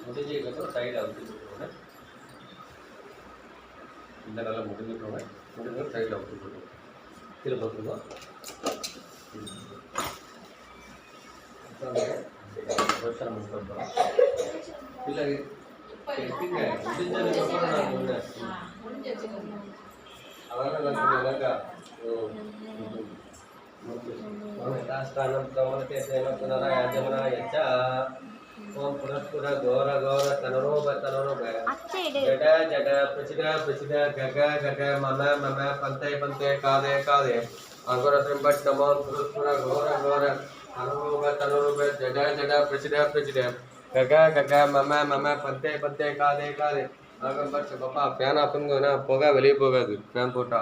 முடிஞ்சதுக்கப்புறம் சைடு அவுத்து போட்டுருவோங்க. இந்த நல்லா முடிஞ்சுக்கோங்க. முடிஞ்ச சைடில் அவுத்து போட்டுருவோம். கீழே போட்டுருவோம். யோசனை பண்ணுறோம் இல்லை எடுத்துங்க. முடிஞ்சதுக்கப்புறம் நான் சொன்னேன். அதெல்லாம் நான் சொன்னேன்னாக்கா ओम पुरस्पुर गौर गौर तनरोब तनरोब जड जड प्रचिद प्रचिद गग गग मम मम पंते पंते कादे कादे अगोर संबट नमो पुरस्पुर गौर गौर तनरोब तनरोब जड जड प्रचिद प्रचिद गग गग मम मम पंते पंते कादे कादे अगर बट पापा फैन अपन को ना पोगा வெளிய போகாது ஃபேன் போட்டா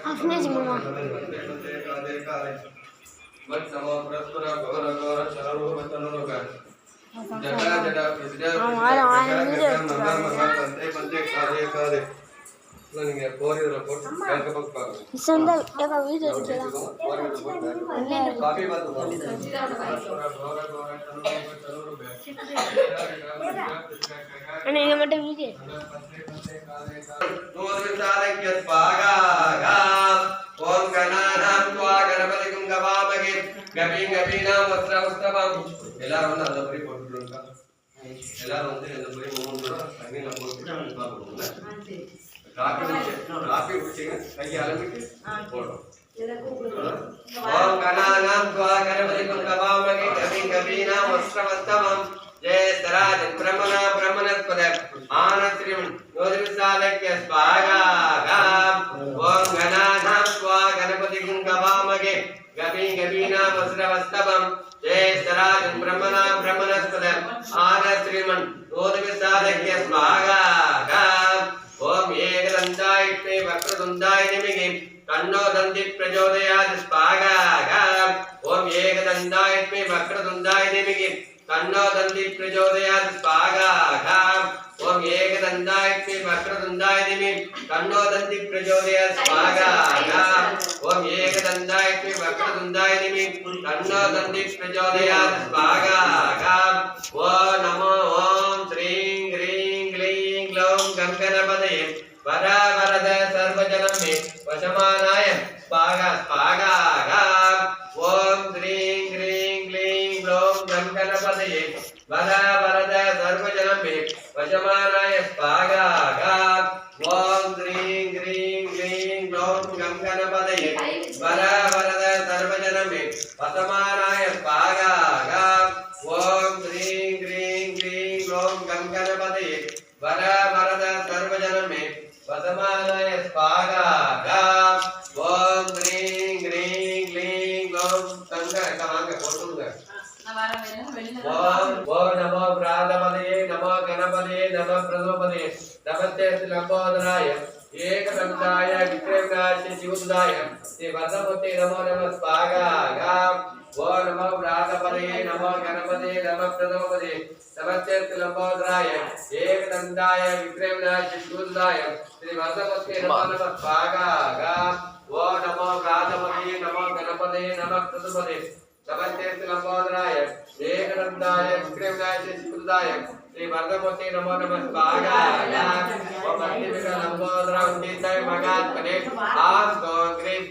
आपने जमा मत नमो परस्पर गौर गौर चरणों बतनों का जटा जटा प्रसिद्ध हमारा पंते पंते कादे कादे நீங்க போரியோல போட்டு கேட்க பக்கம் संदल एक वीडियो चला काफी बात बोल અને એ માટે વીડિયો नोदविसालक्य स्वागा ओम गणानां त्वा गणपतिं गवामहे गपी गपीनां वस्त्रवस्त्रवं எல்லாரும் வந்து அந்த படி போட்டுருங்க எல்லாரும் வந்து அந்த படி மூணு தடவை தண்ணில போட்டு பாருங்க காபி குடிச்சீங்க கையை அலம்பிட்டு போடுறோம் ओम गणानां त्वा गणपतिं गवामहे गपी गपीनां वस्त्रवस्त्रवं जय सराज ब्रह्मणा ब्रह्मणस्पद आनश्रीं नोदविसालक्य स्वागा ओम गणानां त्वा गणपतिं गवामहे गपी गपीनां वस्त्रवस्त्रवं जय सराज ब्रह्मणा ब्रह्मणस्पद आनश्रीं नोदविसालक्य स्वागा ओम एकदन्ताय विद्महे वक्रतुण्डाय धीमहि तन्नो दन्ति प्रचोदयात् स्वागा ओम एकदन्ताय विद्महे वक्रतुण्डाय धीमहि तन्नो दन्ति प्रचोदयात् स्वागा ओम एकदन्ताय विद्महे वक्रतुण्डाय धीमहि तन्नो दन्ति प्रचोदयात् स्वागा ओम एकदन्ताय विद्महे वक्रतुण्डाय धीमहि तन्नो दन्ति प्रचोदयात् स्वागा ओ नमो ओम श्रीं ह्रीं क्लीं ग्लौं गणपतये वरा वरद सर्वजनं मे वशमानाय स्वागा स्वागा ओम श्रीं ह्रीं क्लीं ग्लौं गणपतये वरा वरद सर्वजनं मे वशमानाय स्वागा ओम श्रीं ह्रीं क्लीं ग्लौं गणपतये वरा वरद सर्वजनं मे वशमानाय स्वागा ओम श्रीं ह्रीं क्लीं ग्लौं गणपतये वरा वरद सर्वजनं मे वसमानाय स्वागा ओम ह्रीं ह्रीं क्लीं ग्लौं शंकर कमांग बोलूंगा ओम नमो प्रातपदये नमो गणपतये नमो प्रदोपदये नमस्ते लंबोदराय एकदंताय विक्रमनाय शिवदाय श्री वरदमूर्ति नमो नमः स्वागा ओम नमो प्रातपदये नमो गणपतये नमो प्रदोपदये नमस्ते लंबोदराय एकदंताय विक्रमनाय शिवदाय श्री वरदमूर्ति नमो नमः स्वागा ओम नमो प्रातपदये नमो गणपतये नमो प्रदोपदये नमस्ते लंबोदराय एकदंताय विक्रमनाय शिवदाय श्री वरदमूर्ति नमो नमः स्वागा ओम लंबोदरा उन्नीताय मगात्मने आस गोग्रीव